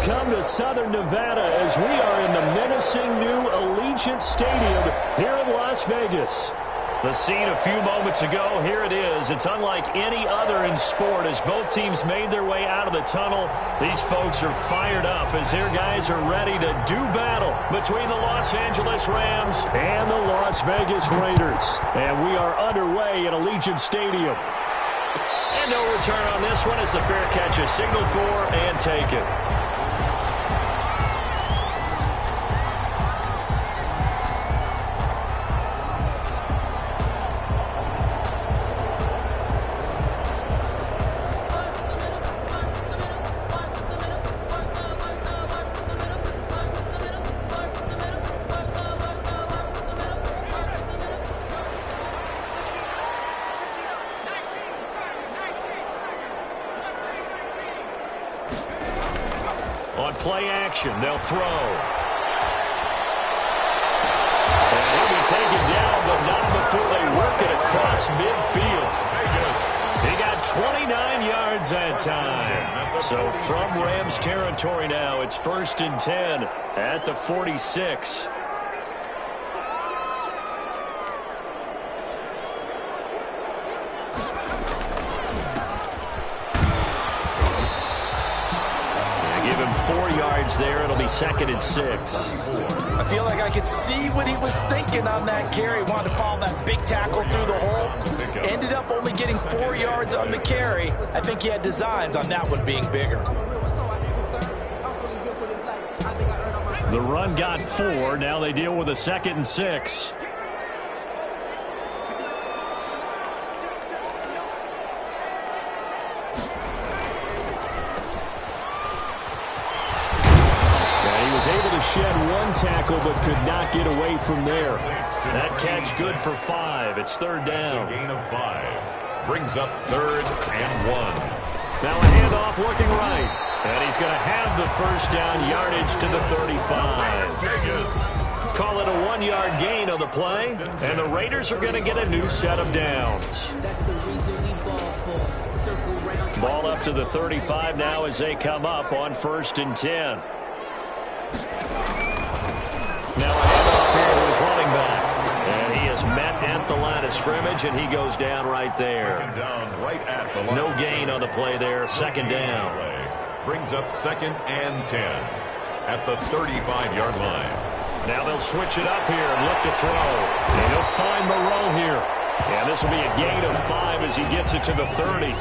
come to Southern Nevada as we are in the menacing new Allegiant Stadium here in Las Vegas. The scene a few moments ago, here it is. It's unlike any other in sport as both teams made their way out of the tunnel. These folks are fired up as their guys are ready to do battle between the Los Angeles Rams and the Las Vegas Raiders. And we are underway at Allegiant Stadium. And no return on this one as the fair catch is signaled for and taken. On play action, they'll throw. And he'll be taken down, but not before they work it across midfield. He got 29 yards that time. So from Rams territory now, it's 1st and 10 at the 46. There, it'll be 2nd and 6. I feel like I could see what he was thinking on that carry. Wanted to follow that big tackle through the hole. Ended up only getting 4 yards on the carry. I think he had designs on that one being bigger. The run got 4. Now they deal with a 2nd and 6. Shed one tackle but could not get away from there. That catch good for 5. It's 3rd down. A gain of 5. Brings up 3rd and 1. Now a handoff looking right. And he's going to have the 1st down yardage to the 35. Call it a 1-yard gain on the play. And the Raiders are going to get a new set of downs. Ball up to the 35 now as they come up on 1st and 10. Now a handoff here to his running back. And he is met at the line of scrimmage, and he goes down right there. No gain on the play there. 2nd down. Brings up 2nd and 10 at the 35-yard line. Now they'll switch it up here and look to throw. And he'll find Moreau here. And this will be a gain of 5 as he gets it to the 30.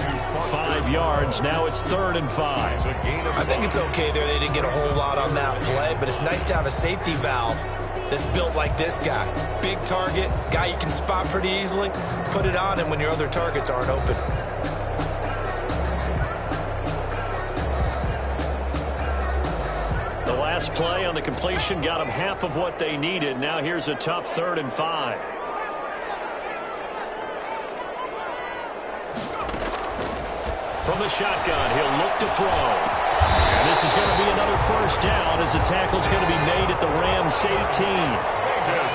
5 yards. Now it's 3rd and 5. I think it's okay there. They didn't get a whole lot on that play, but it's nice to have a safety valve that's built like this guy. Big target, guy you can spot pretty easily. Put it on him when your other targets aren't open. The last play on the completion got them half of what they needed. Now here's a tough 3rd and 5. From the shotgun, he'll look to throw. And this is going to be another 1st down as the tackle's going to be made at the Rams 18.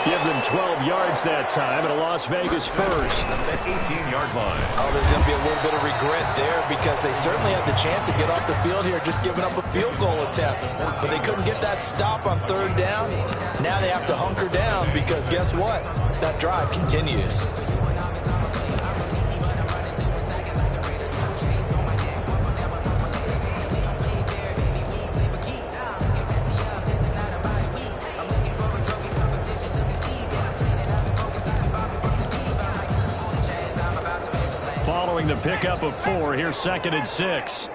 Give them 12 yards that time and a Las Vegas 1st. At the 18-yard line. Oh, there's going to be a little bit of regret there because they certainly had the chance to get off the field here just giving up a field goal attempt. But they couldn't get that stop on 3rd down. Now they have to hunker down because guess what? That drive continues. Following the pickup of 4, here's 2nd and 6.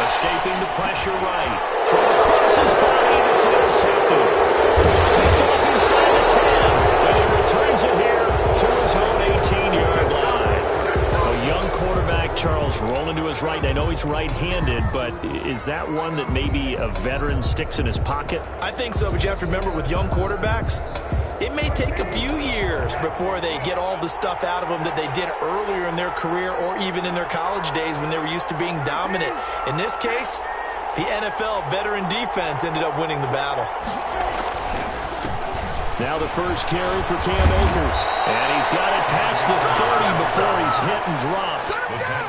Escaping the pressure right. Throw across his body, and it's intercepted. Picked off inside the 10, and he returns it here to his own 18-yard line. A young quarterback, Charles, rolling to his right. I know he's right-handed, but is that one that maybe a veteran sticks in his pocket? I think so, but you have to remember with young quarterbacks, it may take a few years before they get all the stuff out of them that they did earlier in their career or even in their college days when they were used to being dominant. In this case, the NFL veteran defense ended up winning the battle. Now the first carry for Cam Akers. And he's got it past the 30 before he's hit and dropped.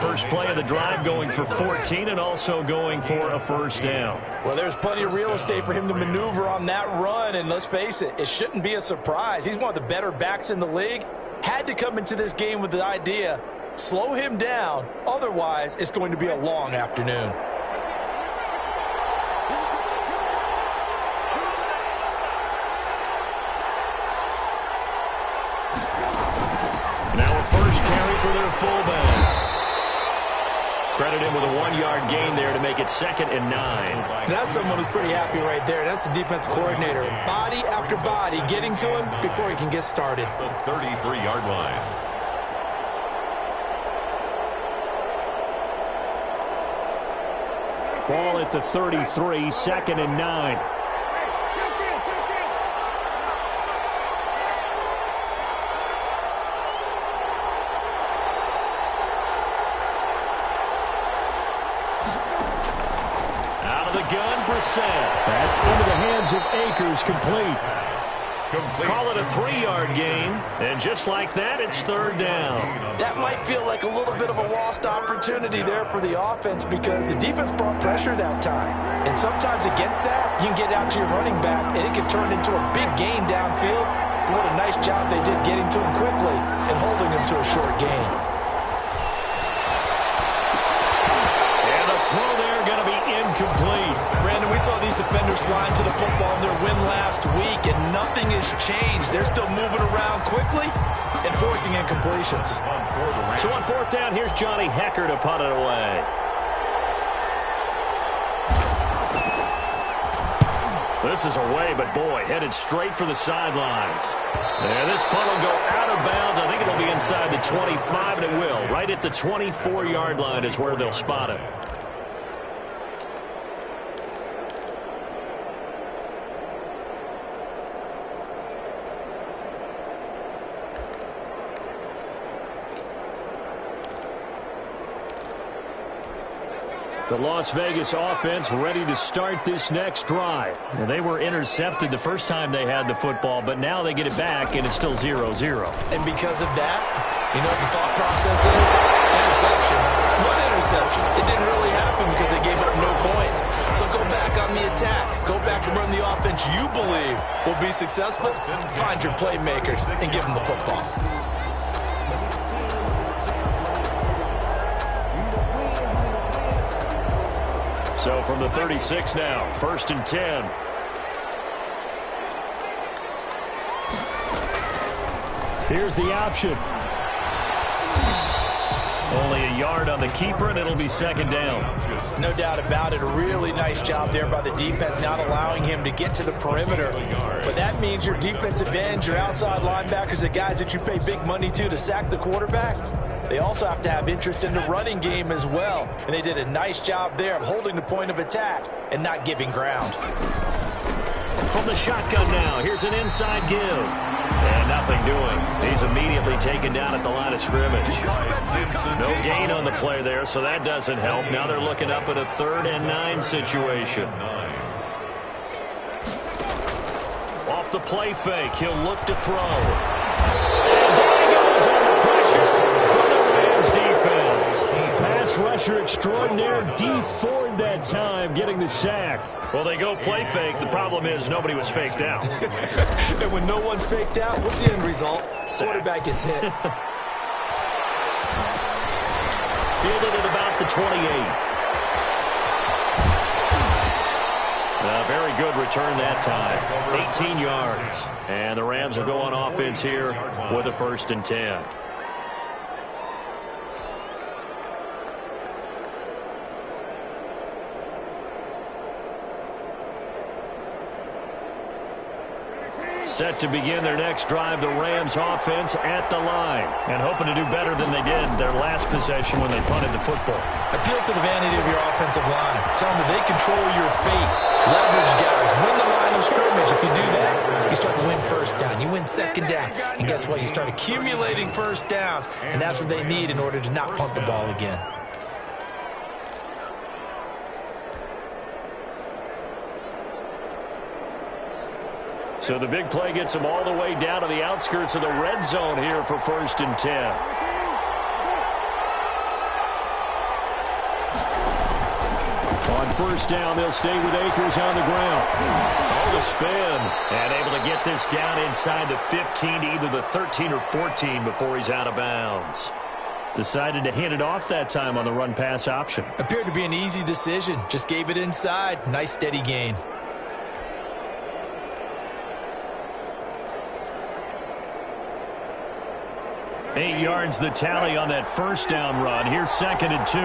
First play of the drive going for 14 and also going for a first down. Well, there's plenty of real estate for him to maneuver on that run. And let's face it, it shouldn't be a surprise. He's one of the better backs in the league. Had to come into this game with the idea, slow him down. Otherwise, it's going to be a long afternoon. First carry for their fullback. Credit him with a 1-yard gain there to make it 2nd and 9. That's someone who's pretty happy right there. That's the defense coordinator. Body after body getting to him before he can get started. The 33-yard line. Ball at the 33, 2nd and 9. That's into the hands of Akers, complete. Call it a 3-yard gain, and just like that, it's 3rd down. That might feel like a little bit of a lost opportunity there for the offense because the defense brought pressure that time. And sometimes against that, you can get out to your running back, and it can turn into a big gain downfield. But what a nice job they did getting to him quickly and holding him to a short gain. And the throw there going to be incomplete. Brandon, we saw these defenders flying to the football in their win last week, and nothing has changed. They're still moving around quickly and forcing incompletions. So on 4th down, here's Johnny Hecker to punt it away. This is away, but boy, headed straight for the sidelines. And this punt will go out of bounds. I think it'll be inside the 25, and it will. Right at the 24-yard line is where they'll spot it. The Las Vegas offense ready to start this next drive. Well, they were intercepted the first time they had the football, but now they get it back, and it's still 0-0. And because of that, you know what the thought process is? Interception. What interception? It didn't really happen because they gave up no points. So go back on the attack. Go back and run the offense you believe will be successful. Find your playmakers and give them the football. So from the 36 now, 1st and 10. Here's the option. Only a yard on the keeper, and it'll be 2nd down. No doubt about it. A really nice job there by the defense, not allowing him to get to the perimeter. But that means your defensive ends, your outside linebackers, the guys that you pay big money to sack the quarterback, they also have to have interest in the running game as well. And they did a nice job there of holding the point of attack and not giving ground. From the shotgun now, here's an inside give. And nothing doing. He's immediately taken down at the line of scrimmage. No gain on the play there, so that doesn't help. Now they're looking up at a 3rd and 9 situation. Off the play fake, he'll look to throw. And there he goes under pressure. Defense. Pass rusher extraordinaire. D Ford that time getting the sack. Well, they go play fake. The problem is nobody was faked out. And when no one's faked out, what's the end result? Quarterback gets hit. Fielded at about the 28. A very good return that time. 18 yards. And the Rams will go on offense here with a 1st and 10. Set to begin their next drive, the Rams offense at the line. And hoping to do better than they did their last possession when they punted the football. Appeal to the vanity of your offensive line. Tell them that they control your fate. Leverage guys. Win the line of scrimmage. If you do that, you start to win 1st down. You win 2nd down. And guess what? You start accumulating 1st downs. And that's what they need in order to not punt the ball again. So the big play gets them all the way down to the outskirts of the red zone here for 1st and 10. On 1st down, they'll stay with Akers on the ground. Oh, the spin. And able to get this down inside the 15 to either the 13 or 14 before he's out of bounds. Decided to hand it off that time on the run-pass option. Appeared to be an easy decision. Just gave it inside. Nice steady gain. Eight yards the tally on that 1st down run. Here's 2nd and 2.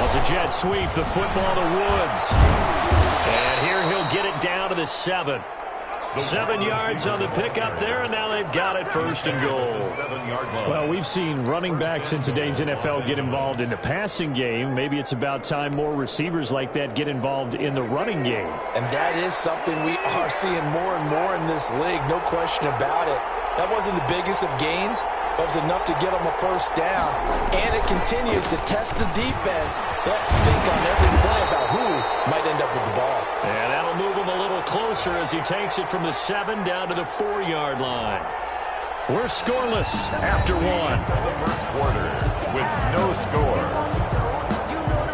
It's a jet sweep, the football to Woods. And here he'll get it down to the 7. 7 yards on the pickup there, and now they've got it 1st and goal. Well, we've seen running backs in today's NFL get involved in the passing game. Maybe it's about time more receivers like that get involved in the running game. And that is something we are seeing more and more in this league, no question about it. That wasn't the biggest of gains, but it was enough to get them a 1st down. And it continues to test the defense. They have to think on every play about who might end up with the ball. And that'll move him a little closer as he takes it from the 7 down to the 4-yard line. We're scoreless after 1. The 1st quarter with no score.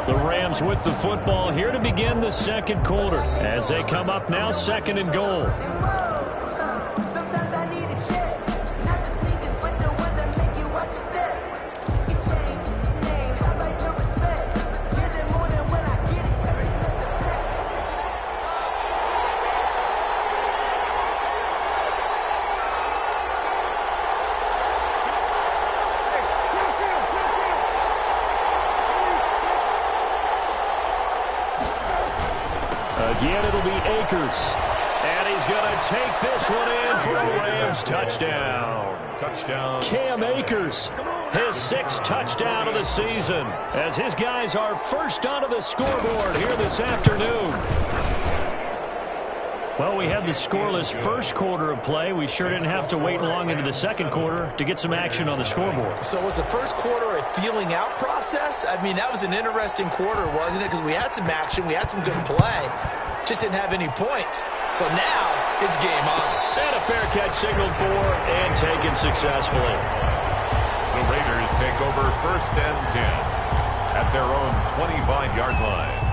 The Rams with the football here to begin the 2nd quarter as they come up now 2nd and goal. Again, it'll be Akers. And he's going to take this one in for a Rams touchdown. Touchdown. Cam Akers, his 6th touchdown of the season, as his guys are first onto the scoreboard here this afternoon. Well, we had the scoreless 1st quarter of play. We sure didn't have to wait long into the 2nd quarter to get some action on the scoreboard. So was the 1st quarter a feeling out process? I mean, that was an interesting quarter, wasn't it? Because we had some action, we had some good play. Just didn't have any points. So now it's game on. And a fair catch signaled for and taken successfully. The Raiders take over 1st and 10 at their own 25-yard line.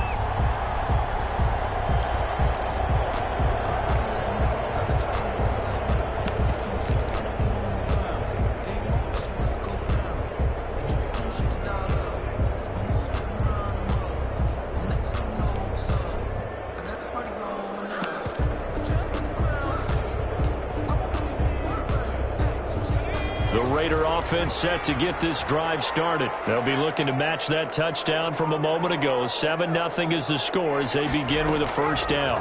Raider offense set to get this drive started. They'll be looking to match that touchdown from a moment ago. 7-0 is the score as they begin with a 1st down.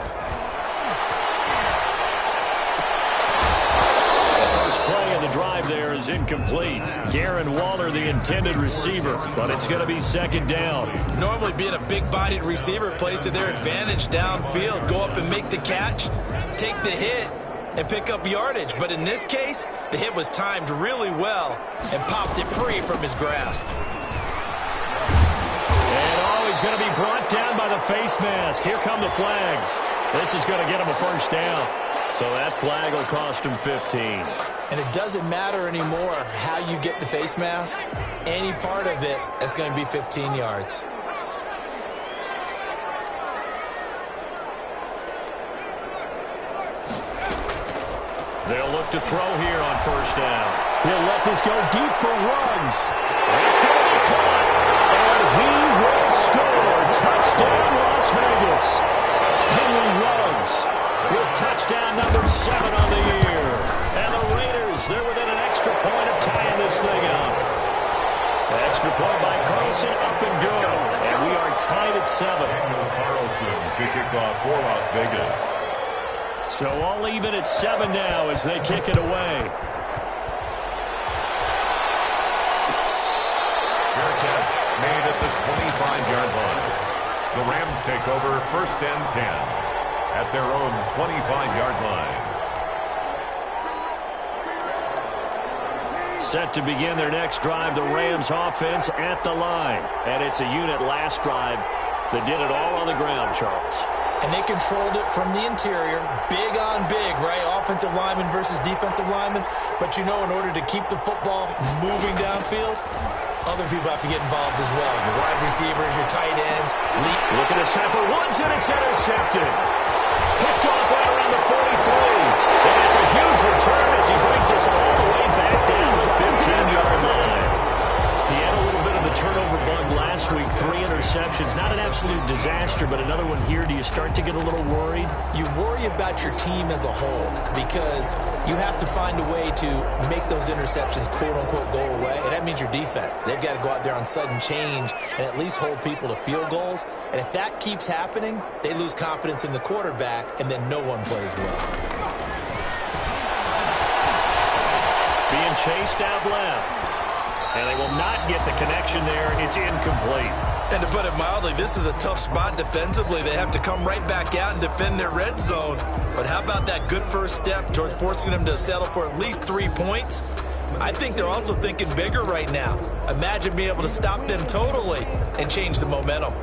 The first play of the drive there is incomplete. Darren Waller, the intended receiver, but it's going to be 2nd down. Normally being a big-bodied receiver plays to their advantage downfield. Go up and make the catch, take the hit, and pick up yardage. But in this case, the hit was timed really well and popped it free from his grasp. And he's going to be brought down by the face mask. Here come the flags. This is going to get him a 1st down. So that flag will cost him 15. And it doesn't matter anymore how you get the face mask. Any part of it is going to be 15 yards. They'll look to throw here on 1st down. He'll let this go deep for Ruggs. It's going to be caught. And he will score. Touchdown, Las Vegas. Henry Ruggs with touchdown number 7 on the year. And the Raiders, they're within an extra point of tying this thing up. The extra point by Carlson, up and good. And we are tied at 7. Carlson to kick off for Las Vegas. So all even at 7 now as they kick it away. Fair catch made at the 25-yard line. The Rams take over 1st and 10 at their own 25-yard line. Set to begin their next drive, the Rams offense at the line. And it's a unit last drive that did it all on the ground, Charles. And they controlled it from the interior, big on big, right? Offensive lineman versus defensive lineman. But you know, in order to keep the football moving downfield, other people have to get involved as well. Your wide receivers, your tight ends. Looking to set for Woods, and it's intercepted. Picked off right around the 43. And it's a huge return as he brings us all the way back down the 15-yard line. He had a little bit of the turnover bug last week, 3 interceptions. Not an absolute disaster, but another one here. Do you start to get a little worried? You worry about your team as a whole because you have to find a way to make those interceptions, quote-unquote, go away. And that means your defense. They've got to go out there on sudden change and at least hold people to field goals. And if that keeps happening, they lose confidence in the quarterback, and then no one plays well. Being chased out left. And they will not get the connection there. It's incomplete. And to put it mildly, this is a tough spot defensively. They have to come right back out and defend their red zone. But how about that good first step towards forcing them to settle for at least 3 points? I think they're also thinking bigger right now. Imagine being able to stop them totally and change the momentum.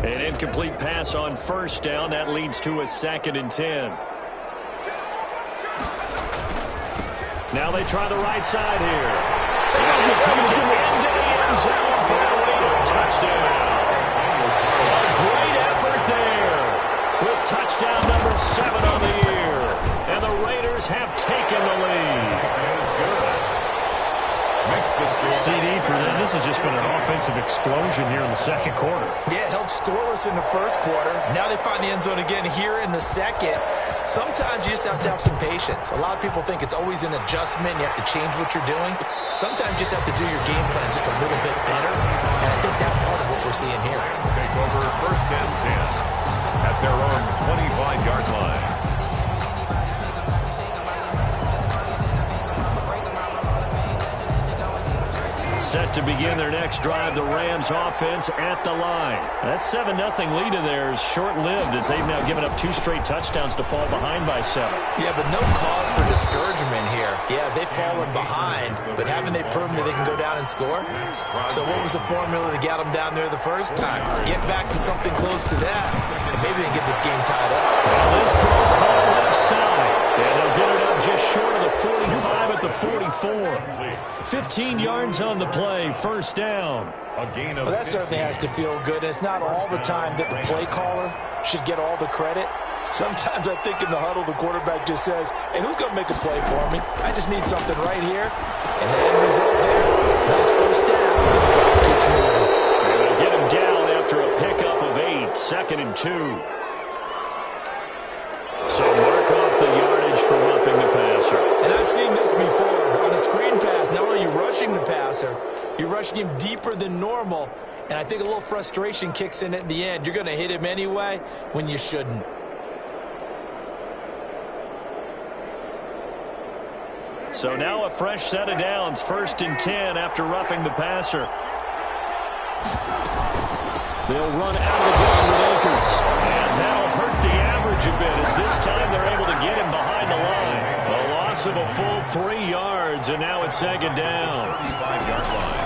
An incomplete pass on first down. That leads to a 2nd and 10. Now they try the right side here. And they take it into the end zone for a Raider touchdown. A great effort there with touchdown number 7 on the year. And the Raiders have taken the lead. That is good. Makes the score. CD for them. This has just been an offensive explosion here in the second quarter. Yeah, held scoreless in the first quarter. Now they find the end zone again here in the second. Sometimes you just have to have some patience. A lot of people think it's always an adjustment. You have to change what you're doing. Sometimes you just have to do your game plan just a little bit better. And I think that's part of what we're seeing here. Take over 1st and 10 at their own 25-yard line. Set to begin their next drive, the Rams offense at the line. That 7-0 lead of theirs short-lived as they've now given up 2 straight touchdowns to fall behind by 7. Yeah, but no cause for discouragement here. Yeah, they've fallen behind, but haven't they proven that they can go down and score? So what was the formula to get them down there the first time? Get back to something close to that, and maybe they can get this game tied up. Well, this throw called left side, and they'll get it up just short of the 45 at the 44. 15 yards on the play, first down. Well, that certainly has to feel good. It's not all the time that the play caller should get all the credit. Sometimes I think in the huddle, the quarterback just says, hey, who's going to make a play for me? I just need something right here. And the end result there, nice first down. Keeps moving. And they'll get him down after a pickup of 8, 2nd and 2. So mark off the yardage for roughing the passer. And I've seen this before. On a screen pass, not only are you rushing the passer, you're rushing him deeper than normal. And I think a little frustration kicks in at the end. You're going to hit him anyway when you shouldn't. So now a fresh set of downs, 1st and 10 after roughing the passer. They'll run out of the gun with Akers. And that'll hurt the average a bit as this time they're able to get him behind the line. A loss of a full 3 yards, and now it's 2nd down. 35-yard line.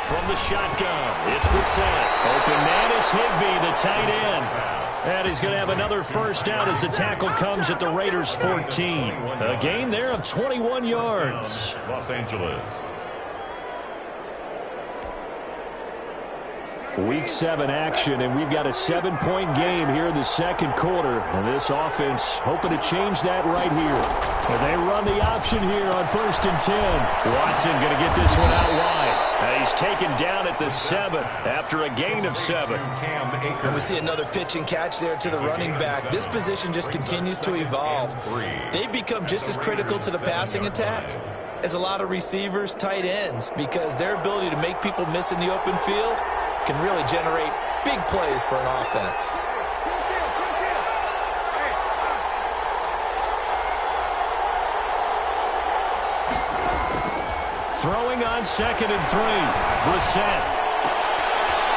From the shotgun, it's Brissett. Open man is Higbee, the tight end. And he's going to have another first down as the tackle comes at the Raiders' 14. A gain there of 21 yards. Los Angeles. Week 7 action, and we've got a 7-point game here in the second quarter. And this offense hoping to change that right here. And they run the option here on 1st and 10. Watson going to get this one out wide. And he's taken down at the 7 after a gain of 7. And we see another pitch and catch there to the running back. This position just continues to evolve. They become just as critical to the passing attack as a lot of receivers, tight ends, because their ability to make people miss in the open field can really generate big plays for an offense. Throwing on 2nd and 3. Brissett.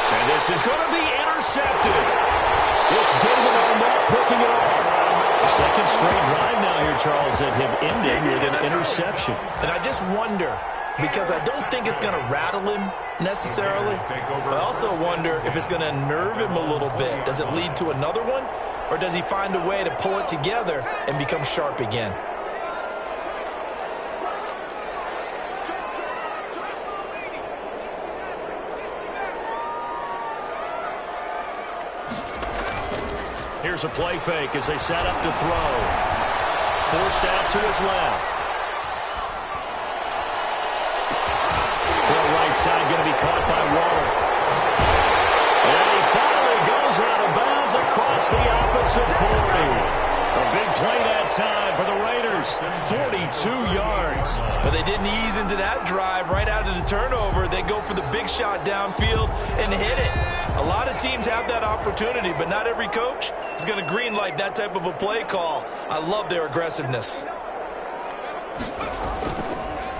And this is going to be intercepted. It's David Arnett picking it off. Second straight drive now here, Charles, that have ended with an interception. And I just wonder, because I don't think it's going to rattle him necessarily. I also wonder if it's going to nerve him a little bit. Does it lead to another one, or does he find a way to pull it together and become sharp again? Here's a play fake as they set up to throw. Forced out to his left. Throw right side going to be caught by Waller. And he finally goes out of bounds across the opposite 40. A big play that time for the Raiders. 42 yards. But they didn't ease into that drive right out of the turnover. They go for the big shot downfield and hit it. A lot of teams have that opportunity, but not every coach is going to greenlight that type of a play call. I love their aggressiveness.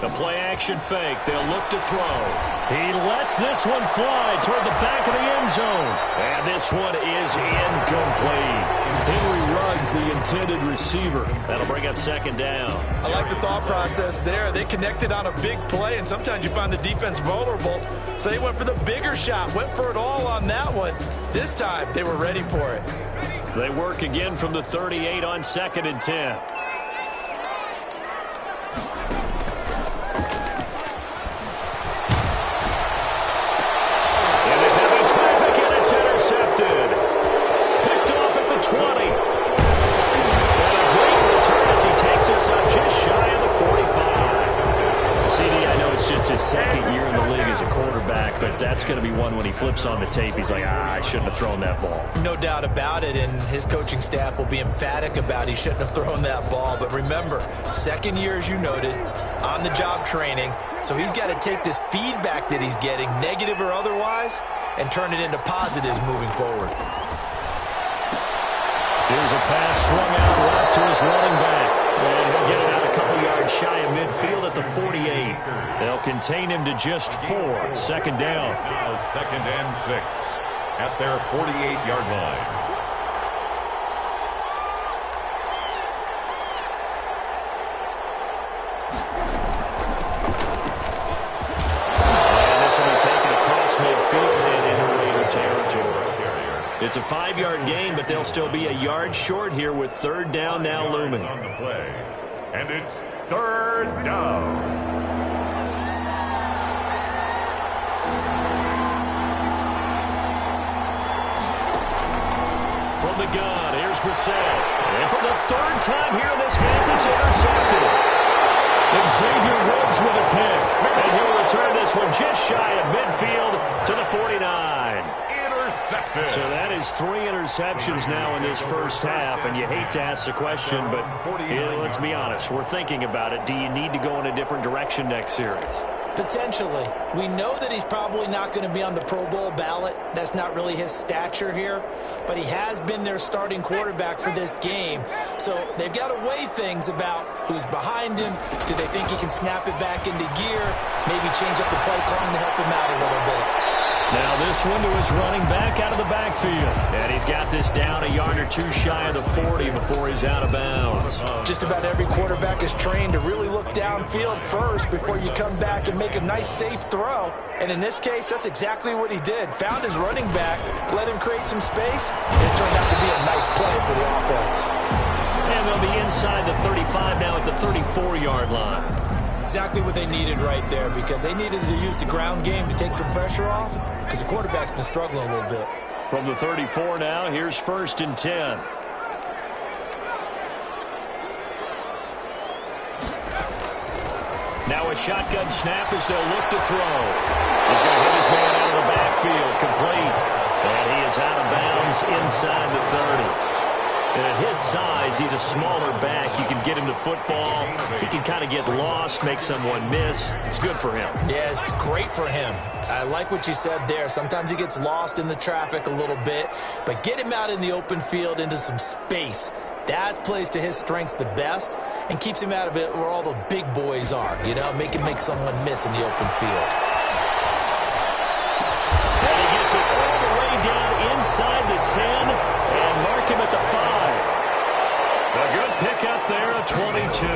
The play-action fake. They'll look to throw. He lets this one fly toward the back of the end zone. And this one is incomplete. Henry Ruggs, the intended receiver. That'll bring up second down. I like the thought process there. They connected on a big play, and sometimes you find the defense vulnerable. So they went for the bigger shot, went for it all on that one. This time, they were ready for it. They work again from the 38 on 2nd and 10. His second year in the league as a quarterback, but that's going to be one when he flips on the tape, he's like, I shouldn't have thrown that ball. No doubt about it, and his coaching staff will be emphatic about he shouldn't have thrown that ball. But remember, second year, as you noted, on-the-job training, so he's got to take this feedback that he's getting, negative or otherwise, and turn it into positives moving forward. Here's a pass swung out left to his running back. And he'll get it out a couple yards shy of midfield at the 48. They'll contain him to just 4. Second down. Now 2nd and 6 at their 48-yard line. And this will be taken across midfield and into Raider territory. It's a 5-yard gain, but they'll still be a yard short here with 3rd down now looming. On the play, and it's 3rd down. From the gun, here's Brissett. And for the 3rd time here in this game, it's intercepted. Xavier Woods with a pick. And he'll return this one just shy of midfield to the 49. So that is 3 interceptions now in this first half, and you hate to ask the question, but let's be honest, we're thinking about it. Do you need to go in a different direction next series? Potentially. We know that he's probably not going to be on the Pro Bowl ballot. That's not really his stature here, but he has been their starting quarterback for this game. So they've got to weigh things about who's behind him. Do they think he can snap it back into gear? Maybe change up the play calling to help him out a little bit. Now this one to his running back out of the backfield. And he's got this down a yard or two shy of the 40 before he's out of bounds. Just about every quarterback is trained to really look downfield first before you come back and make a nice, safe throw. And in this case, that's exactly what he did. Found his running back, let him create some space, and it turned out to be a nice play for the offense. And they'll be inside the 35 now at the 34-yard line. Exactly what they needed right there, because they needed to use the ground game to take some pressure off, because the quarterback's been struggling a little bit. From the 34 now, here's 1st and 10. Now a shotgun snap as they'll look to throw. He's going to hit his man out of the backfield, complete. And he is out of bounds inside the 30. And at his size, he's a smaller back. You can get him to football. He can kind of get lost, make someone miss. It's good for him. Yeah, it's great for him. I like what you said there. Sometimes he gets lost in the traffic a little bit, but get him out in the open field into some space. That plays to his strengths the best and keeps him out of it where all the big boys are, you know, make someone miss in the open field. And he gets it all the way down inside the 10 and mark him at the 5. A good pickup there, a 22.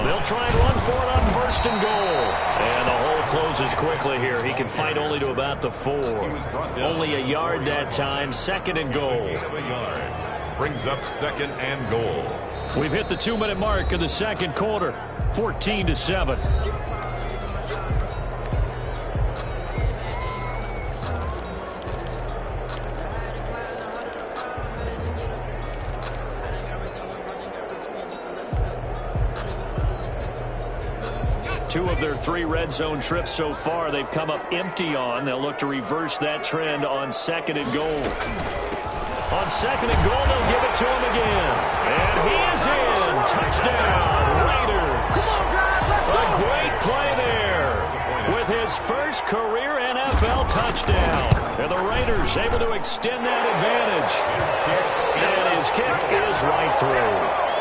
They'll try and run for it on first and goal. And the hole closes quickly here. He can fight only to about the 4. Only a yard that time, second and goal. Brings up second and goal. We've hit the 2-minute mark of the second quarter, 14-7. Two of their 3 red zone trips so far, they've come up empty on. They'll look to reverse that trend on second and goal. On second and goal, they'll give it to him again. And he is in. Touchdown, Raiders. A great play there with his first career NFL touchdown. And the Raiders able to extend that advantage. And his kick is right through.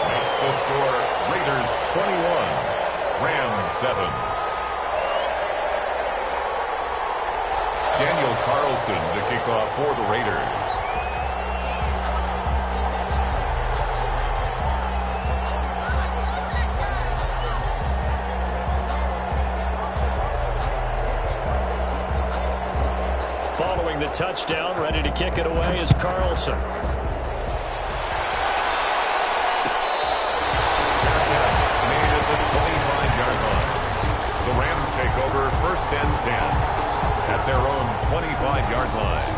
Makes the score Raiders 21. Rams 7. Daniel Carlson to kick off for the Raiders. Following the touchdown, ready to kick it away is Carlson. The Rams take over first and 10 at their own 25-yard line.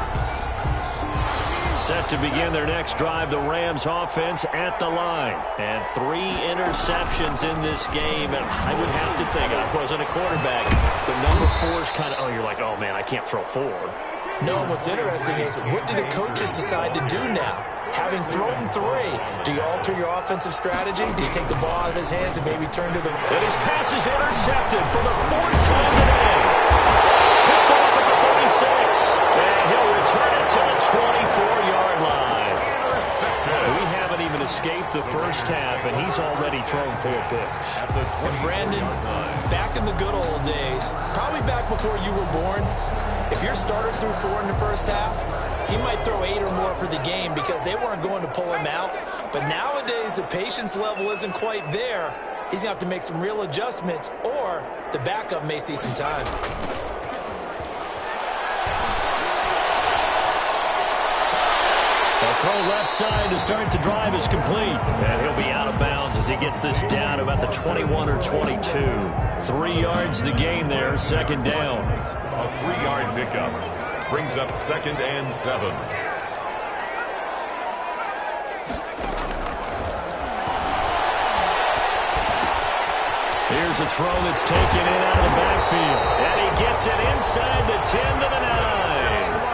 Set to begin their next drive, the Rams offense at the line. And 3 interceptions in this game. And I would have to think, I wasn't a quarterback, but number 4 is kind of, you're like, oh man, I can't throw 4. No, what's interesting is what do the coaches decide to do now? Having thrown 3, do you alter your offensive strategy? Do you take the ball out of his hands and maybe turn to the... And his pass is intercepted for the 4th time today. Picked off at the 36. And he'll return it to the 24-yard line. We haven't even escaped the first half, and he's already thrown 4 picks. And Brandon, back in the good old days, probably back before you were born, if your starter threw 4 in the first half, he might throw 8 or more for the game because they weren't going to pull him out. But nowadays, the patience level isn't quite there. He's going to have to make some real adjustments, or the backup may see some time. The throw left side to start the drive is complete. And he'll be out of bounds as he gets this down about the 21 or 22. 3 yards the gain there, second down. A 3-yard pickup. Brings up second and 7. Here's a throw that's taken in out of the backfield. And he gets it inside the 10 to the 9.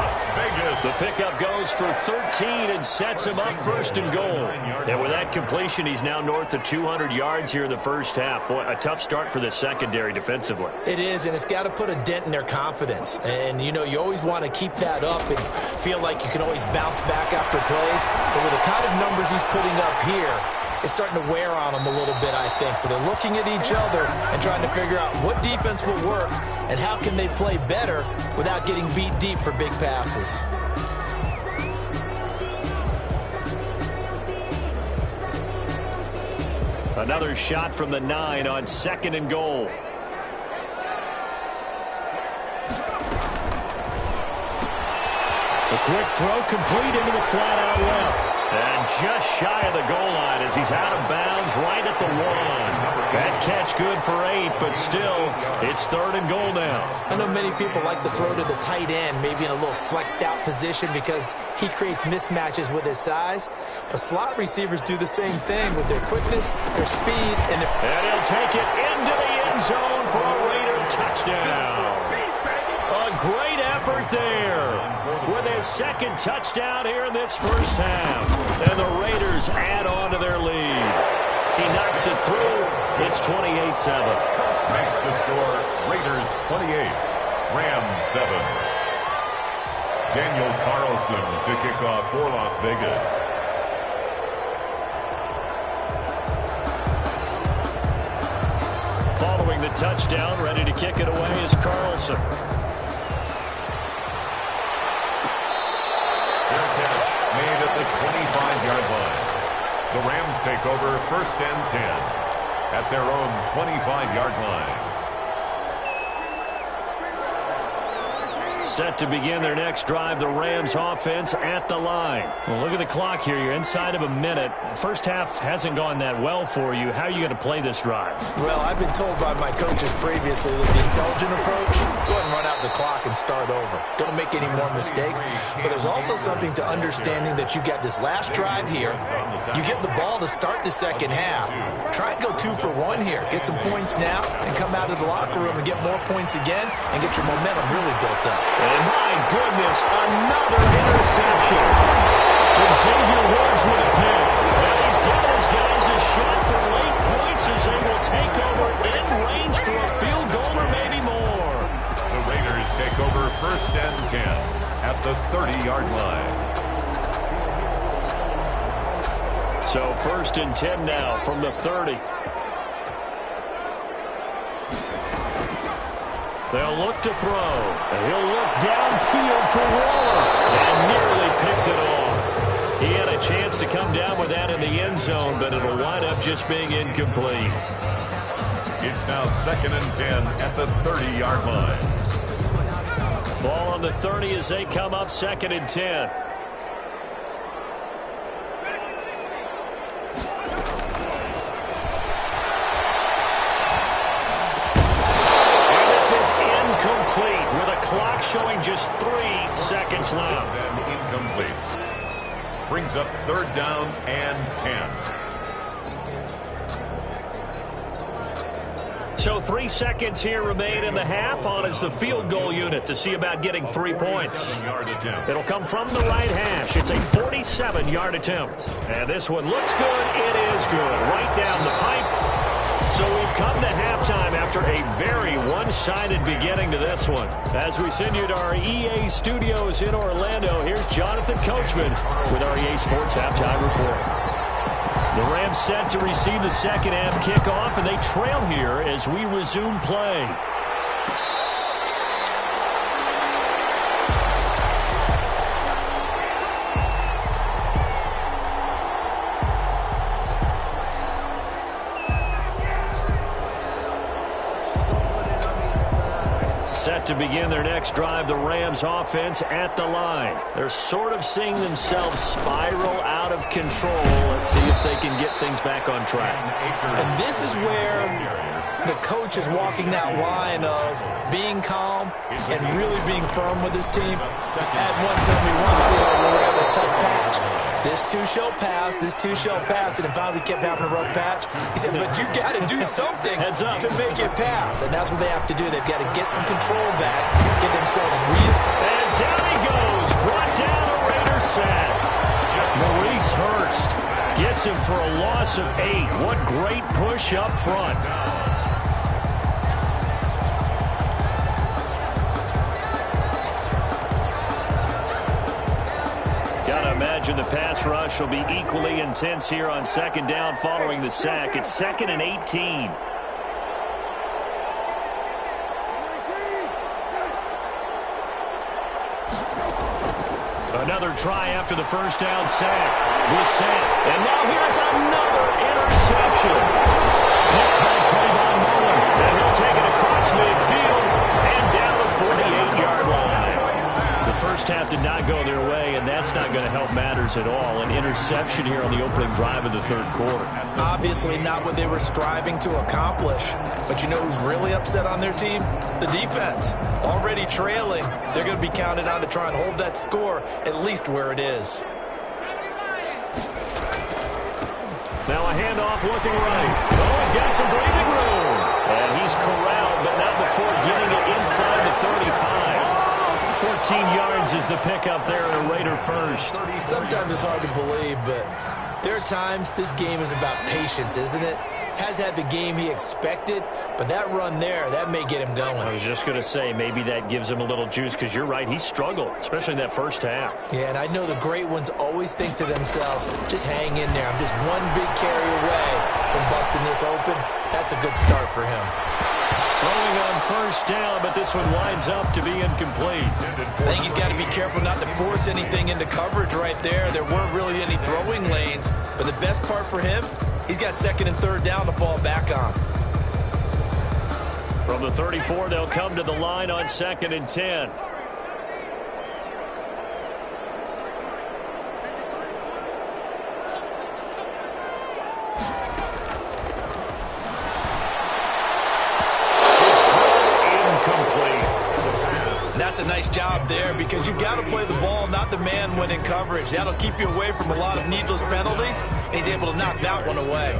Las Vegas. The pickup goes for 13 and sets him up first and goal. And with that completion, he's now north of 200 yards here in the first half. Boy, a tough start for the secondary defensively. It is, and it's got to put a dent in their confidence. And, you know, you always want to keep that up and feel like you can always bounce back after plays. But with the kind of numbers he's putting up here, it's starting to wear on them a little bit, I think. So they're looking at each other and trying to figure out what defense will work and how can they play better without getting beat deep for big passes. Another shot from the 9 on second and goal. A quick throw complete into the flat out left. And just shy of the goal line as he's out of bounds right at the 1. That catch good for 8, but still, it's third and goal now. I know many people like to throw to the tight end, maybe in a little flexed out position because he creates mismatches with his size. But slot receivers do the same thing with their quickness, their speed, and he'll take it into the end zone for a Raider touchdown. A great effort there with his second touchdown here in this first half. And the Raiders add on to their lead. He knocks it through. It's 28-7. Makes the score Raiders 28, Rams 7. Daniel Carlson to kick off for Las Vegas. Following the touchdown, ready to kick it away is Carlson. Their catch made at the 25-yard line. The Rams take over first and 10 at their own 25-yard line. Set to begin their next drive, the Rams offense at the line. Well, look at the clock here. You're inside of a minute. First half hasn't gone that well for you. How are you going to play this drive? Well, I've been told by my coaches previously that the intelligent approach, go ahead and run out the clock and start over. Don't make any more mistakes. But there's also something to understanding that you got this last drive here. You get the ball to start the second half. Try and go 2 for 1 here. Get some points now and come out of the locker room and get more points again and get your momentum really built up. And my goodness, another interception. Xavier Woods with a pick. And he's got his guys a shot for late points as they will take over in range for a field goal or maybe more. The Raiders take over first and 10 at the 30-yard line. So first and 10 now from the 30. They'll look to throw. He'll look downfield for Waller. And nearly picked it off. He had a chance to come down with that in the end zone, but it'll wind up just being incomplete. It's now second and 10 at the 30-yard line. Ball on the 30 as they come up second and 10. Complete with a clock showing just 3 seconds left. And incomplete. Brings up third down and 10. So 3 seconds here remain in the half on as the field goal unit to see about getting 3 points. It'll come from the right hash. It's a 47-yard attempt. And this one looks good. It is good. Right down the pipe. So we've come to halftime after a very one-sided beginning to this one. As we send you to our EA studios in Orlando, here's Jonathan Coachman with our EA Sports Halftime Report. The Rams set to receive the second half kickoff, and they trail here as we resume play. Set to begin their next drive, the Rams offense at the line. They're sort of seeing themselves spiral out of control. Let's see if they can get things back on track. And this is where the coach is walking that line of being calm and really being firm with his team. At one time we once, when we were having a tough patch, this too shall pass, this too shall pass, and finally we kept having a rough patch. He said, but you got to do something to make it pass, and that's what they have to do. They've got to get some control back, get themselves and down he goes, brought down a Raider sack. Maurice Hurst gets him for a loss of 8. What great push up front. Imagine the pass rush will be equally intense here on second down following the sack. It's second and 18. Another try after the first down sack. Brissett. And now here's another interception. Picked by Trayvon Mullen. And he'll take it across midfield and down the 48-yard line. The first half did not go their way, and that's not going to help matters at all. An interception here on the opening drive of the third quarter. Obviously not what they were striving to accomplish. But you know who's really upset on their team? The defense. Already trailing. They're going to be counted on to try and hold that score at least where it is. Now a handoff looking right. Oh, he's got some breathing room. And he's corralled, but not before getting it inside the 35. 14 yards is the pickup there at a Raider first. Sometimes it's hard to believe, but there are times this game is about patience, isn't it? Has had the game he expected, but that run there, that may get him going. I was just going to say, maybe that gives him a little juice, because you're right, he struggled, especially in that first half. Yeah, and I know the great ones always think to themselves, just hang in there. I'm just one big carry away from busting this open. That's a good start for him. Throwing on first down, but this one winds up to be incomplete. I think he's got to be careful not to force anything into coverage right there. There weren't really any throwing lanes, but the best part for him, he's got second and third down to fall back on. From the 34, they'll come to the line on 2nd and 10. That's a nice job there because you've got to play the ball, not the man when in coverage. That'll keep you away from a lot of needless penalties, and he's able to knock that one away.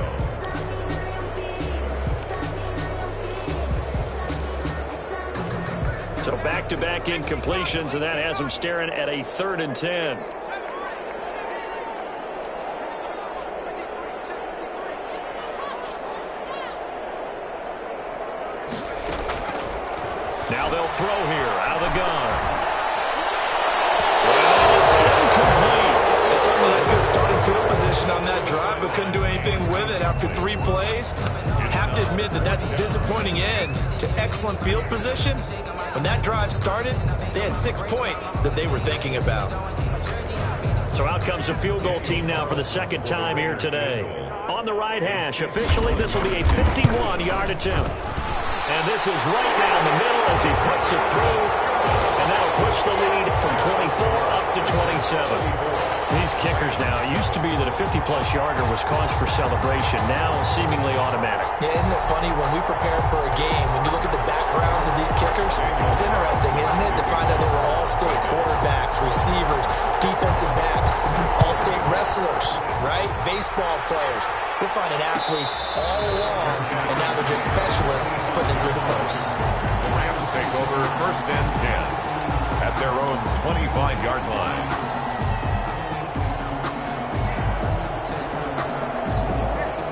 So back-to-back incompletions, and that has him staring at a 3rd and 10. Now they'll throw here out of the gun. Well, it's incomplete. They certainly had good starting field position on that drive, but couldn't do anything with it after 3 plays. Have to admit that that's a disappointing end to excellent field position. When that drive started, they had 6 points that they were thinking about. So out comes a field goal team now for the 2nd time here today. On the right hash, officially this will be a 51-yard attempt. And this is right down the middle as he puts it through. And that'll push the lead from 24 up to 27. These kickers now, it used to be that a 50-plus yarder was cause for celebration. Now seemingly automatic. Yeah, isn't it funny when we prepare for a game, when you look at the backgrounds of these kickers, it's interesting, isn't it, to find out they were all-state quarterbacks, receivers, defensive backs, all-state wrestlers, right? Baseball players. We're finding athletes all along, and now they're just specialists putting it through the posts. The Rams take over 1st and 10 at their own 25-yard line.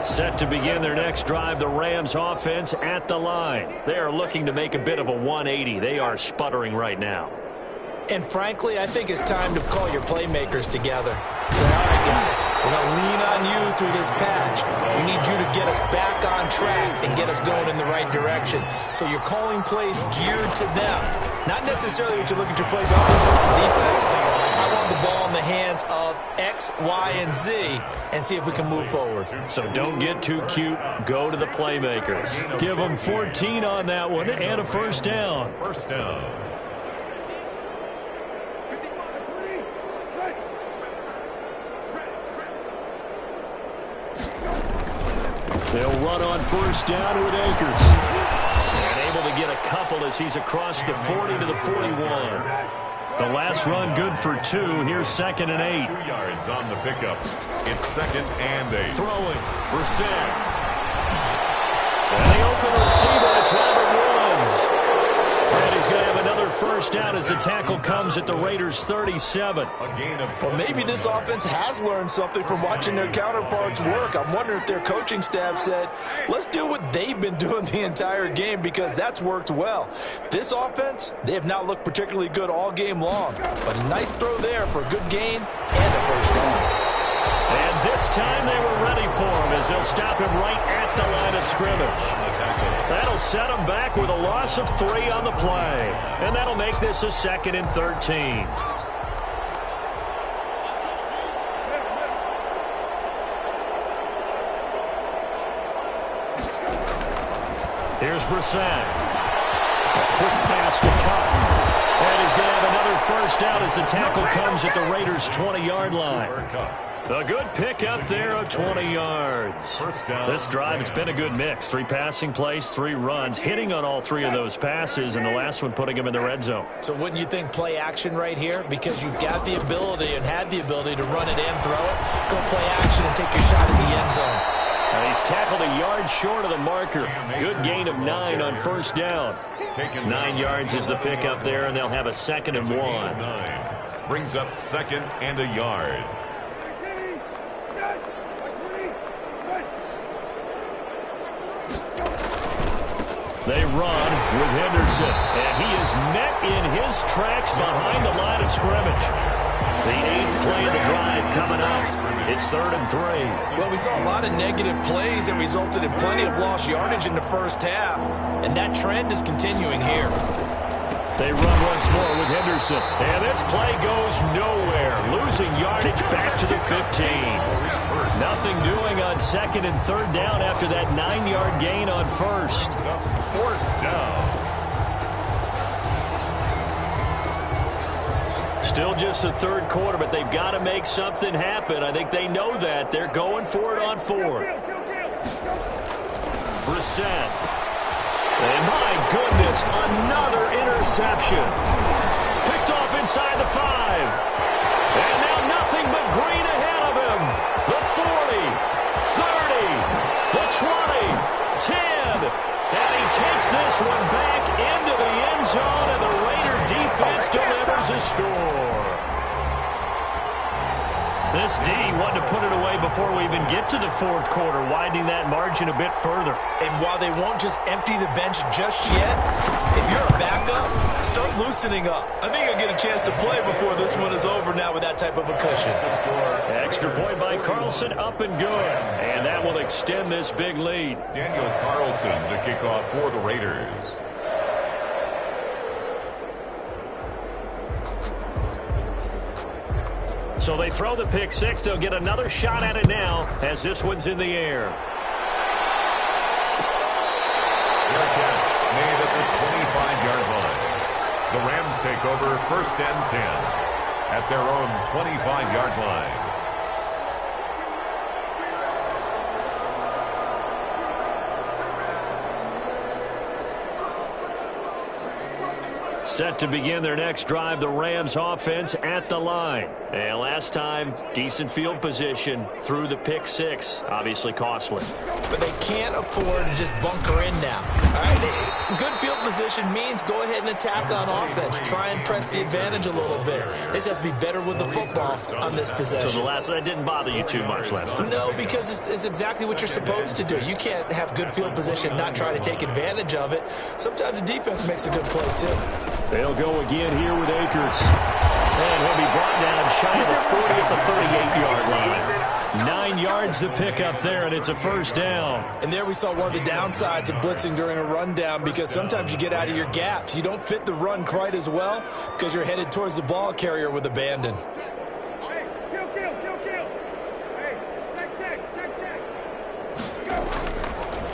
Set to begin their next drive, the Rams offense at the line. They are looking to make a bit of a 180. They are sputtering right now. And frankly, I think it's time to call your playmakers together. Say, all right, guys, we're going to lean on you through this patch. We need you to get us back on track and get us going in the right direction. So you're calling plays geared to them. Not necessarily what you look at your plays offense or defense. I want the ball in the hands of X, Y, and Z and see if we can move forward. So don't get too cute. Go to the playmakers. Give them 14 on that one and a 1st down. 1st down. They'll run on 1st down with Akers. And able to get a couple as he's across the 40 to the 41. The last run good for 2. Here's 2nd and 8. 2 yards on the pickup. It's 2nd and 8. Throwing. Brissett. And the open receiver, it's Robert Woods. And he's going to have another 1st down as the tackle comes at the Raiders' 37. A gain of Well, maybe this offense has learned something from watching their counterparts work. I'm wondering if their coaching staff said, let's do what they've been doing the entire game because that's worked well. This offense, they have not looked particularly good all game long. But a nice throw there for a good gain and a 1st down. And this time they were ready for him as they'll stop him right at the line of scrimmage. That'll set him back with a loss of 3 on the play. And that'll make this a 2nd and 13. Here's Brissett. A quick pass to Cup. And he's going to have another 1st down as the tackle comes at the Raiders' 20-yard line. A good pick up there of 20 yards. This drive, it's been a good mix. 3 passing plays, 3 runs, hitting on all 3 of those passes, and the last one putting him in the red zone. So wouldn't you think play action right here? Because you've got the ability and had the ability to run it and throw it. Go play action and take your shot at the end zone. And he's tackled a yard short of the marker. Good gain of 9 on 1st down. 9 yards is the pick up there, and they'll have a 2nd and 1. Brings up 2nd and a yard. They run with Henderson, and he is met in his tracks behind the line of scrimmage. The 8th play of the drive coming up. It's 3rd and 3. Well, we saw a lot of negative plays that resulted in plenty of lost yardage in the first half, and that trend is continuing here. They run once more with Henderson. And this play goes nowhere. Losing yardage back to the 15. Nothing doing on 2nd and 3rd down after that 9-yard gain on 1st. 4th down. Still just the 3rd quarter, but they've got to make something happen. I think they know that. They're going for it on 4th. Brissett. And my goodness, another interception. Picked off inside the 5. And now nothing but green ahead of him. The 40, 30, the 20, 10. And he takes this one back into the end zone, and the Raider defense delivers a score. This D wanted to put it away before we even get to the 4th quarter, widening that margin a bit further. And while they won't just empty the bench just yet, if you're a backup, start loosening up. I think you'll get a chance to play before this one is over now with that type of a cushion. Extra point by Carlson, up and good. And that will extend this big lead. Daniel Carlson to kick off for the Raiders. So they throw the pick 6. They'll get another shot at it now as this one's in the air. Their catch made at the 25-yard line. The Rams take over 1st and 10 at their own 25-yard line. Set to begin their next drive, the Rams offense at the line. And last time, decent field position through the pick 6. Obviously costly. But they can't afford to just bunker in now. All right, good field position means go ahead and attack on offense. Try and press the advantage a little bit. They just have to be better with the football on this possession. So that didn't bother you too much last time? No, because it's exactly what you're supposed to do. You can't have good field position and not try to take advantage of it. Sometimes the defense makes a good play, too. They'll go again here with Akers. And he'll be brought down shy of the 40 at the 38-yard line. 9 yards to pick up there, and it's a 1st down. And there we saw one of the downsides of blitzing during a rundown, because sometimes you get out of your gaps. You don't fit the run quite as well because you're headed towards the ball carrier with abandon.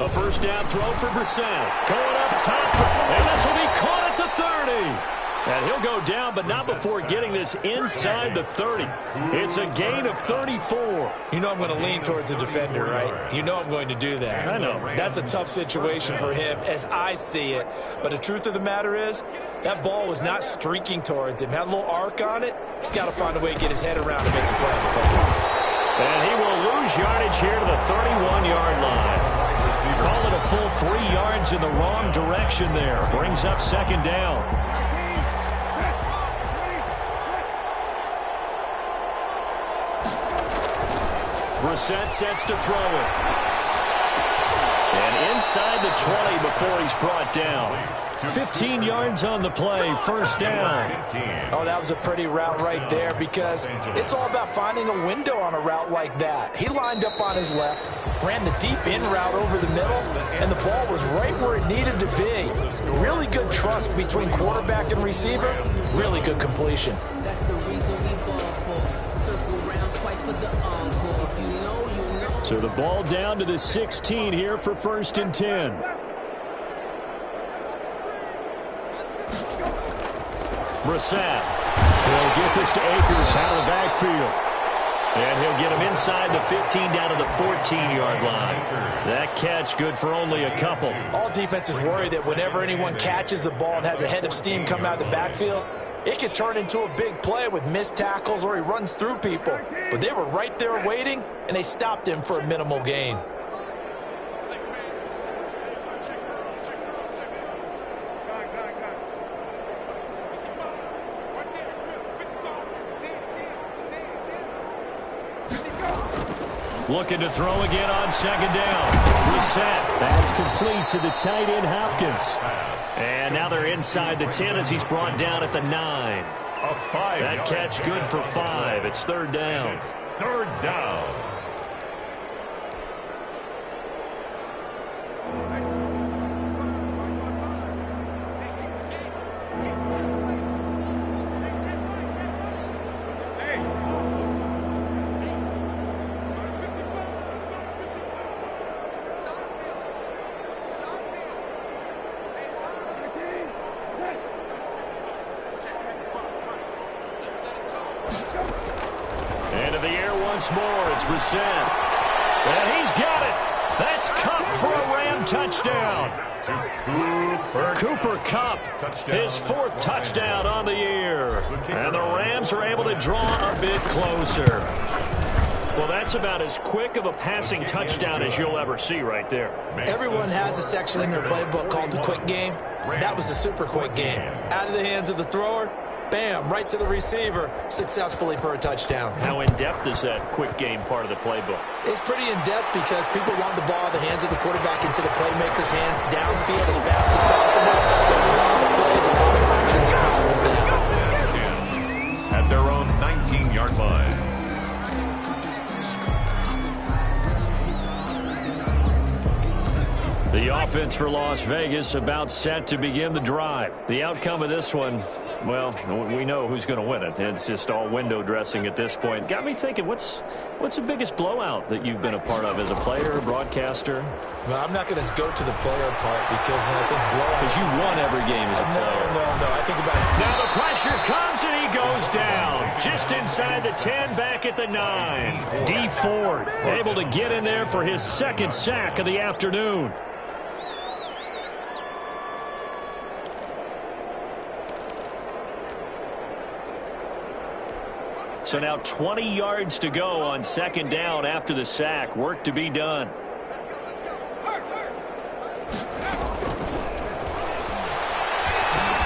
A 1st down throw for Brissett. Going up top, and this will be caught at the 30. And he'll go down, but not before getting this inside the 30. It's a gain of 34. You know I'm going to lean towards the defender, right? You know I'm going to do that. I know. That's a tough situation for him as I see it. But the truth of the matter is, that ball was not streaking towards him. Had a little arc on it. He's got to find a way to get his head around and make the play on the football. And he will lose yardage here to the 31-yard line. Call it a full 3 yards in the wrong direction there. Brings up 2nd down. Brissett sets to throw it. And inside the 20 before he's brought down. 15 yards on the play, 1st down. Oh, that was a pretty route right there, because it's all about finding a window on a route like that. He lined up on his left, ran the deep in route over the middle, and the ball was right where it needed to be. Really good trust between quarterback and receiver. Really good completion. That's the reason we ball for. Circle round twice for the encore. If you know, you know. So the ball down to the 16 here for 1st and 10. Brissett. He'll get this to Akers out of the backfield. And he'll get him inside the 15 down to the 14-yard line. That catch good for only a couple. All defenses worry that whenever anyone catches the ball and has a head of steam come out of the backfield, it could turn into a big play with missed tackles or he runs through people. But they were right there waiting, and they stopped him for a minimal gain. Looking to throw again on 2nd down. Brissett. That's complete to the tight end, Hopkins. And now they're inside the 10 as he's brought down at the 9. That catch good for 5. It's third down. Third down. Into the air once more. It's Brissett. And he's got it. That's Kupp for a Ram touchdown. Cooper Kupp, his 4th touchdown on the year. And the Rams are able to draw a bit closer. Well, that's about as quick of a passing touchdown as you'll ever see right there. Everyone has a section in their playbook called the quick game. That was a super quick game. Out of the hands of the thrower, bam, right to the receiver, successfully for a touchdown. How in-depth is that quick game part of the playbook? It's pretty in-depth because people want the ball in the hands of the quarterback into the playmaker's hands, downfield as fast as possible. There are a lot of plays, a lot of options involved with that. At their own 19-yard line. The offense for Las Vegas about set to begin the drive. The outcome of this one, well, we know who's going to win it. It's just all window dressing at this point. Got me thinking, what's the biggest blowout that you've been a part of as a player, broadcaster? Well, I'm not going to go to the player part because when I think blowout... Because you won every game as a player. No. I think about it. Now the pressure comes and he goes down. Just inside the 10, back at the 9. D Ford able to get in there for his 2nd sack of the afternoon. So now 20 yards to go on 2nd down after the sack. Work to be done.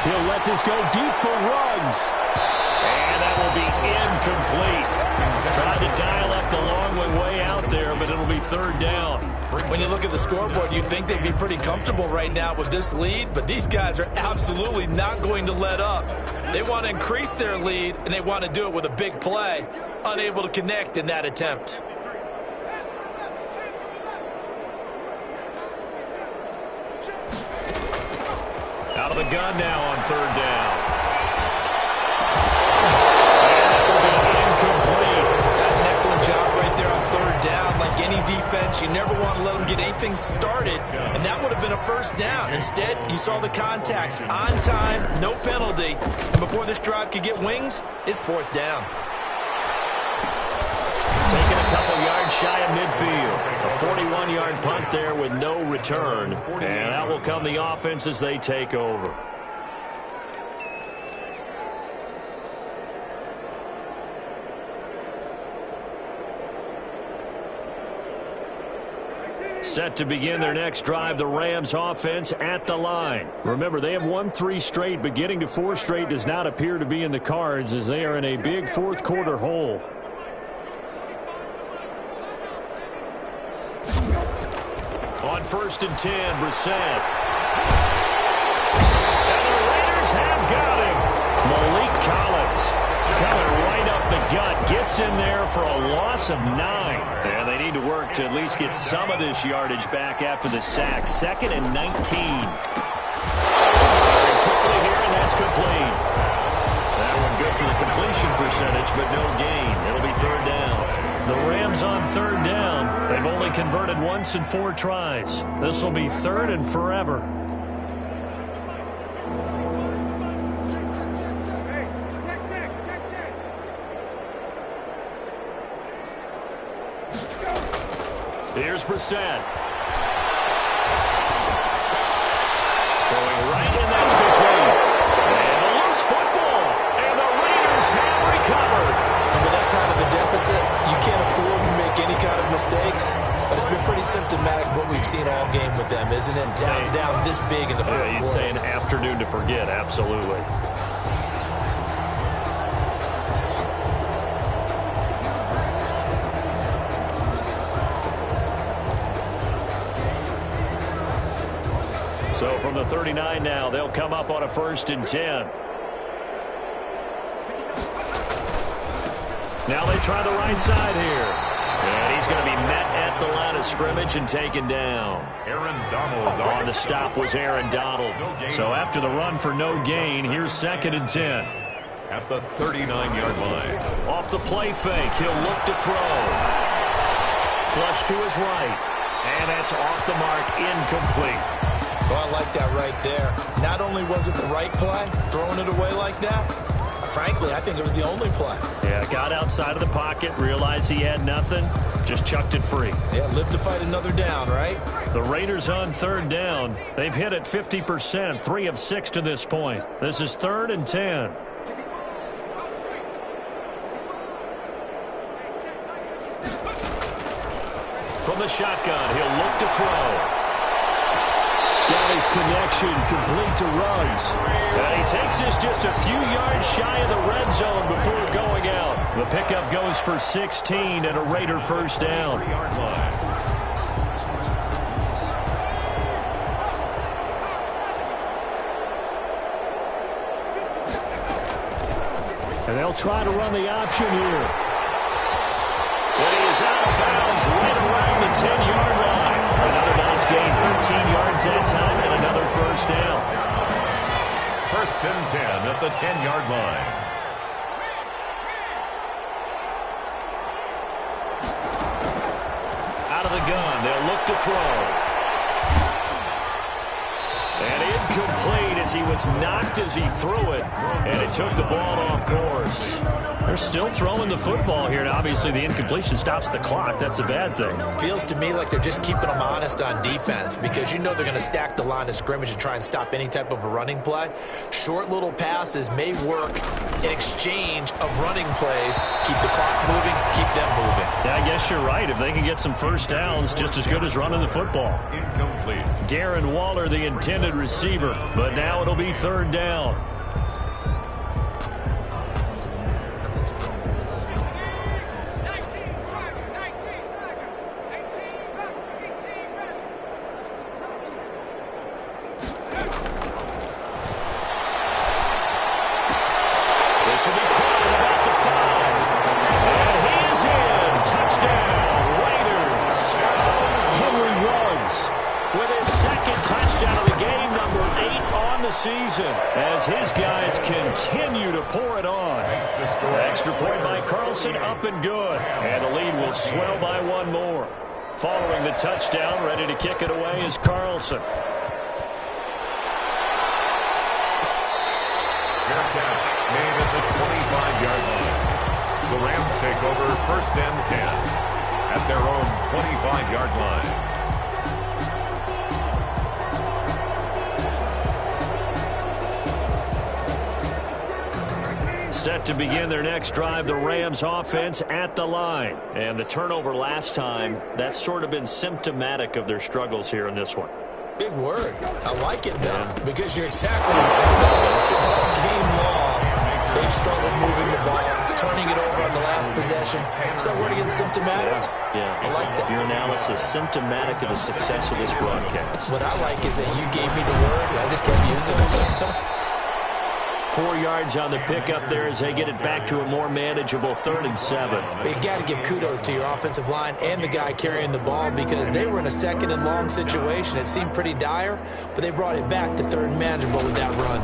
He'll let this go deep for Ruggs. And that will be incomplete. Tried to dial up the long one way out there, but it'll be 3rd down. When you look at the scoreboard, you'd think they'd be pretty comfortable right now with this lead, but these guys are absolutely not going to let up. They want to increase their lead, and they want to do it with a big play. Unable to connect in that attempt. Out of the gun now on 3rd down. That's an excellent job right there on 3rd down. Like any defense, you never want to let them get anything started, and that would have been a 1st down. Instead, you saw the contact on time, no penalty, and before this drive could get wings, it's 4th down. Taking a couple yards shy of midfield. A 41-yard punt there with no return, and that will come the offense as they take over. Set to begin their next drive, the Rams offense at the line. Remember, they have won 3 straight, but getting to 4 straight does not appear to be in the cards as they are in a big 4th quarter hole. On 1st and 10, Brissett. And the Raiders have got him. Malik Collins coming right up the gut. Gets in there for a loss of 9. And they need to work to at least get some of this yardage back after the sack. 2nd and 19. Very quickly here, and that's complete. That one good for the completion percentage, but no gain. It'll be 3rd down. The Rams on 3rd down. They've only converted once in 4 tries. This will be 3rd and forever. Here's Brissett. Throwing right, and that's complete. And a loose football. And the Raiders have recovered. And with that kind of a deficit, you can't afford to make any kind of mistakes. But it's been pretty symptomatic of what we've seen all game with them, isn't it? Down this big in the 4th quarter. You'd say an afternoon to forget, absolutely. So from the 39 now, they'll come up on a 1st and 10. Now they try the right side here. And he's going to be met at the line of scrimmage and taken down. Aaron Donald On the stop was Aaron Donald. So after the run for no gain, here's 2nd and 10. at the 39-yard line. Off the play fake, he'll look to throw. Flush to his right. And that's off the mark, incomplete. Oh, I like that right there. Not only was it the right play, throwing it away like that, frankly, I think it was the only play. Yeah, got outside of the pocket, realized he had nothing, just chucked it free. Yeah, live to fight another down, right? The Raiders on 3rd down. They've hit it 50%, 3 of 6 to this point. This is 3rd and 10. From the shotgun, he'll look to throw. Got his connection, complete to Ruggs. And he takes this just a few yards shy of the red zone before going out. The pickup goes for 16 and a Raider first down. 3-yard line. And they'll try to run the option here. And he is out of bounds right around the 10-yard line. Another nice gain, 13 yards that time, and another first down. 1st and 10 at the 10-yard line. Out of the gun, they'll look to throw. And incomplete as he was knocked as he threw it. And it took the ball off course. They're still throwing the football here. And obviously, the incompletion stops the clock. That's a bad thing. Feels to me like they're just keeping them honest on defense because you know they're going to stack the line of scrimmage and try and stop any type of a running play. Short little passes may work in exchange of running plays. Keep the clock moving, keep them moving. Yeah, I guess you're right. If they can get some first downs, just as good as running the football. Incomplete. Darren Waller, the intended receiver. But now it'll be 3rd down. This will be caught at about the 5. And he is in. Touchdown, Raiders. Henry Ruggs with his 2nd touchdown of the game, number 8 on the season, as his guys continue to pour it on. Extra point by Carlson, up and good. And the lead will swell by 1 more. Following the touchdown, ready to kick it away is Carlson. Fair catch made at the 25-yard line. The Rams take over 1st and 10 at their own 25-yard line. Set to begin their next drive, the Rams offense at the line. And the turnover last time, that's sort of been symptomatic of their struggles here in this one. Big word. I like it, though, because you're exactly right. All game long, they've struggled moving the ball, turning it over on the last possession. Is that word again, symptomatic? Yeah. I like that. Your analysis, symptomatic of the success of this broadcast. What I like is that you gave me the word, and I just kept using it. 4 yards on the pickup there as they get it back to a more manageable 3rd and 7. You got to give kudos to your offensive line and the guy carrying the ball because they were in a 2nd and long situation. It seemed pretty dire, but they brought it back to 3rd and manageable with that run.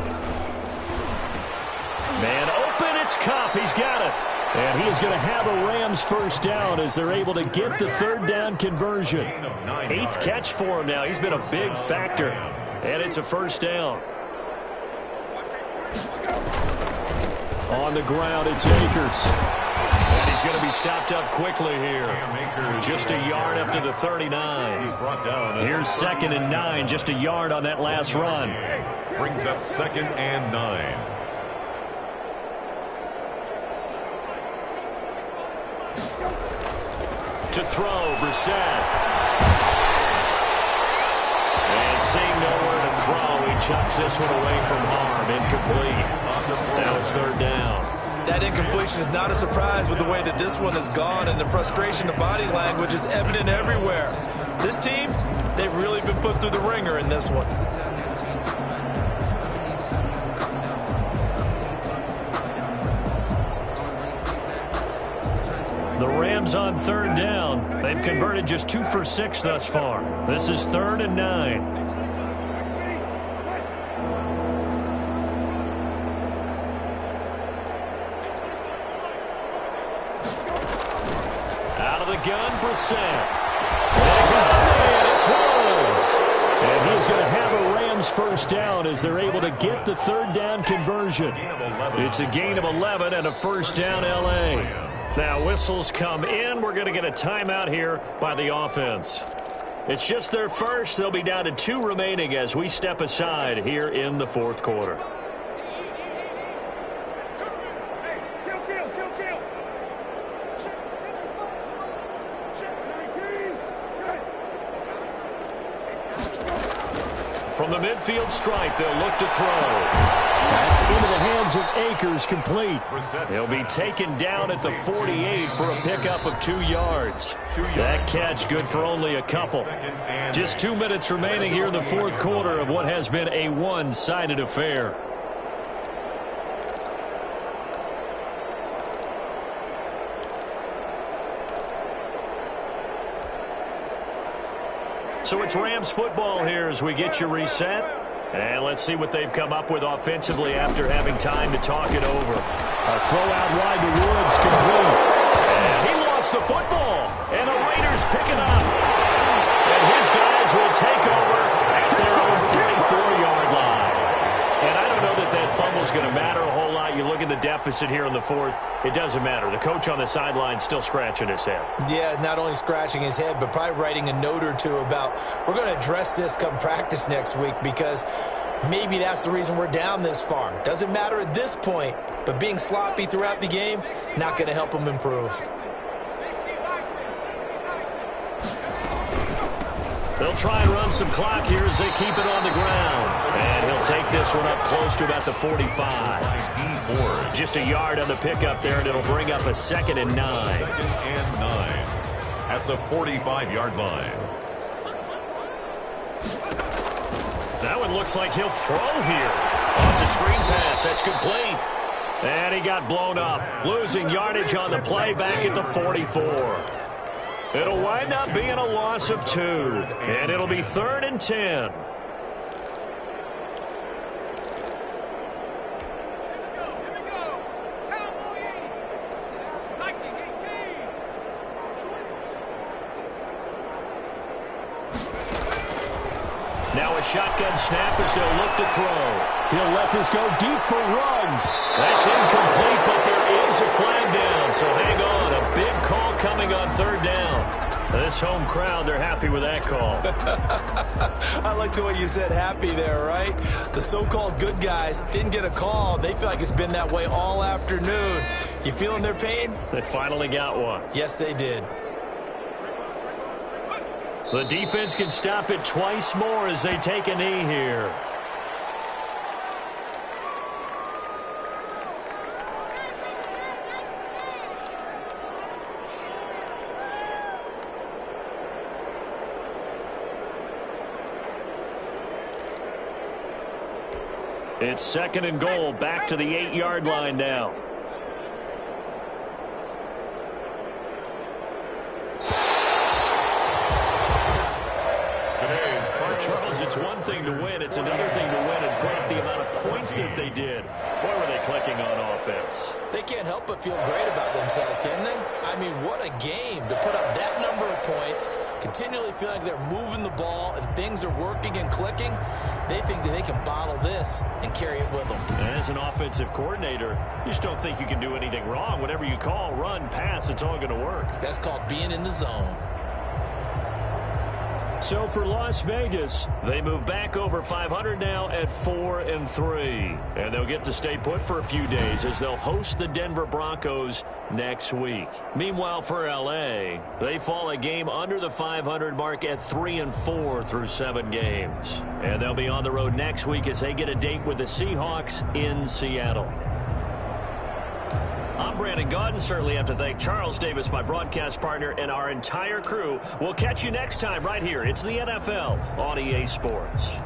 Man open, it's Kupp. He's got it. And he is going to have a Rams first down as they're able to get the 3rd down conversion. 8th catch for him now. He's been a big factor. And it's a first down. On the ground, it's Akers. And he's going to be stopped up quickly here. Just a yard up to the 39. Here's 2nd and 9, just a yard on that last run. Brings up 2nd and 9. To throw, Brissett. And seeing nowhere to throw, he chucks this one away from harm. Incomplete. Now it's 3rd down. That incompletion is not a surprise with the way that this one has gone, and the frustration of body language is evident everywhere. This team, they've really been put through the ringer in this one. Rams on third down. They've converted just 2 for 6 thus far. This is 3rd and 9. Out of the gun, Brissett. And it's Hills. And he's going to have a Rams first down as they're able to get the 3rd down conversion. It's a gain of 11 and a first down, L.A. Now whistles come in. We're going to get a timeout here by the offense. It's just their first. They'll be down to 2 remaining as we step aside here in the 4th quarter. From the midfield stripe, they'll look to throw. That's into the hands of Akers, complete. He'll be taken down at the 48 for a pickup of 2 yards. That catch good for only a couple. Just 2 minutes remaining here in the 4th quarter of what has been a one-sided affair. So it's Rams football here as we get you reset. And let's see what they've come up with offensively after having time to talk it over. A throw out wide to Woods, complete. And he lost the football. And the Raiders pick it up. And his guys will take over at their own 44-yard line. And I don't know that that fumble's going to matter a whole lot. You look at the deficit here in the 4th. It doesn't matter. The coach on the sideline still scratching his head. Yeah, not only scratching his head, but probably writing a note or two about we're going to address this come practice next week because maybe that's the reason we're down this far. Doesn't matter at this point, but being sloppy throughout the game, not going to help him improve. They'll try and run some clock here as they keep it on the ground. And he'll take this one up close to about the 45. Just a yard on the pickup there, and it'll bring up a 2nd and 9. 2nd and 9 at the 45-yard line. That one looks like he'll throw here. Oh, it's a screen pass. That's complete. And he got blown up. Losing yardage on the play back at the 44. It'll wind up being a loss of 2. And it'll be 3rd and 10. Now a shotgun snap as they'll look to throw. He'll let this go deep for Ruggs. That's incomplete, but there is a flag down, so hang on. A big call coming on 3rd down. This home crowd, they're happy with that call. I like the way you said happy there, right? The so-called good guys didn't get a call. They feel like it's been that way all afternoon. You feeling their pain? They finally got one. Yes, they did. The defense can stop it twice more as they take a knee here. It's 2nd and goal, back to the 8-yard line now. Charles, it's one thing to win. It's another thing to win and put up the amount of points that they did. Boy, were they clicking on offense. They can't help but feel great about themselves, can they? I mean, what a game to put up that number of points, continually feel like they're moving the ball and things are working and clicking. They think that they can bottle this and carry it with them. As an offensive coordinator, you just don't think you can do anything wrong. Whatever you call, run, pass, it's all going to work. That's called being in the zone. So for Las Vegas, they move back over 500 now at 4-3. And they'll get to stay put for a few days as they'll host the Denver Broncos next week. Meanwhile, for L.A., they fall a game under the 500 mark at 3-4 through 7 games. And they'll be on the road next week as they get a date with the Seahawks in Seattle. I'm Brandon Gaudin. Certainly have to thank Charles Davis, my broadcast partner, and our entire crew. We'll catch you next time right here. It's the NFL on EA Sports.